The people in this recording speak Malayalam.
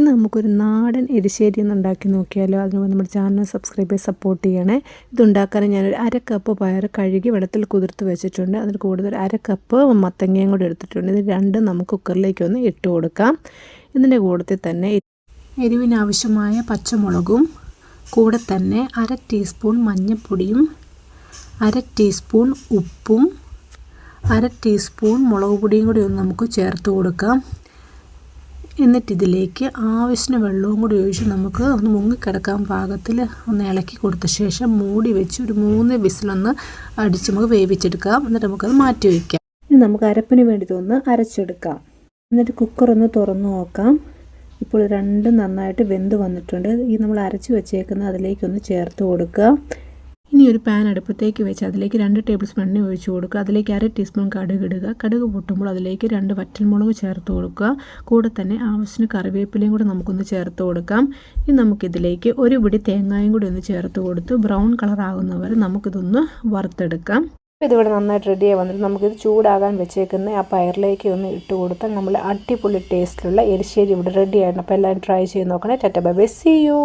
ഇന്ന് നമുക്കൊരു നാടൻ എരിശ്ശേരി ഒന്ന് ഉണ്ടാക്കി നോക്കിയാലോ. അതിന് നമ്മുടെ ചാനൽ സബ്സ്ക്രൈബ് ചെയ്ത് സപ്പോർട്ട് ചെയ്യണേ. ഇതുണ്ടാക്കാൻ ഞാനൊരു 1/2 കപ്പ് പയർ കഴുകി വെള്ളത്തിൽ കുതിർത്ത് വെച്ചിട്ടുണ്ട്. അതിന് കൂടുതൽ 1/2 കപ്പ് മത്തങ്ങയും കൂടി എടുത്തിട്ടുണ്ട്. ഇത് രണ്ടും നമുക്ക് കുക്കറിലേക്ക് ഒന്ന് ഇട്ട് കൊടുക്കാം. ഇതിൻ്റെ കൂട്ടത്തിൽ തന്നെ എരിവിനാവശ്യമായ പച്ചമുളകും കൂടെ തന്നെ 1/2 ടീസ്പൂൺ മഞ്ഞൾപ്പൊടിയും 1/2 ടീസ്പൂൺ ഉപ്പും 1/2 ടീസ്പൂൺ മുളക് പൊടിയും കൂടി ഒന്ന് നമുക്ക് ചേർത്ത് കൊടുക്കാം. എന്നിട്ട് ഇതിലേക്ക് ആവശ്യത്തിന് വെള്ളവും കൂടി ഒഴിച്ച് നമുക്ക് ഒന്ന് മുങ്ങിക്കിടക്കാൻ പാകത്തിൽ ഒന്ന് ഇളക്കി കൊടുത്ത ശേഷം മൂടി വെച്ച് ഒരു 3 വിസിലൊന്ന് അടിച്ച് നമുക്ക് വേവിച്ചെടുക്കാം. എന്നിട്ട് നമുക്കത് മാറ്റി വയ്ക്കാം. ഇനി നമുക്ക് അരപ്പിന് വേണ്ടി ഒന്ന് അരച്ചെടുക്കാം. എന്നിട്ട് കുക്കറൊന്ന് തുറന്ന് നോക്കാം. ഇപ്പോൾ രണ്ടും നന്നായിട്ട് വെന്ത് വന്നിട്ടുണ്ട്. ഈ നമ്മൾ അരച്ച് വെച്ചേക്കുന്ന അതിലേക്കൊന്ന് ചേർത്ത് കൊടുക്കുക. ഇനി ഒരു പാൻ അടുപ്പത്തേക്ക് വെച്ച് അതിലേക്ക് 2 ടേബിൾ സ്പൂൺ എണ്ണ ഒഴിച്ച് കൊടുക്കുക. അതിലേക്ക് 1/2 ടീസ്പൂൺ കടുക് ഇടുക. കടുക് പൊട്ടുമ്പോൾ അതിലേക്ക് 2 വറ്റൽമുളക് ചേർത്ത് കൊടുക്കുക. കൂടെ തന്നെ ആവശ്യത്തിന് കറിവേപ്പിലയും കൂടെ നമുക്കൊന്ന് ചേർത്ത് കൊടുക്കാം. ഇനി നമുക്കിതിലേക്ക് ഒരു പിടി തേങ്ങയും കൂടി ഒന്ന് ചേർത്ത് കൊടുത്ത് ബ്രൗൺ കളർ ആകുന്നവരെ നമുക്കിതൊന്ന് വറുത്തെടുക്കാം. ഇതിവിടെ നന്നായിട്ട് റെഡിയായി വന്നിട്ട് നമുക്കിത് ചൂടാകാൻ വെച്ചേക്കുന്ന ആ പയറിലേക്ക് ഒന്ന് ഇട്ട് കൊടുത്താൽ നമ്മൾ അടിപൊളി ടേസ്റ്റിലുള്ള എരിശ്ശേരി ഇവിടെ റെഡി ആയിരുന്നു. അപ്പോൾ എല്ലാവരും ട്രൈ ചെയ്ത് നോക്കണേ. Tata bye bye, see U.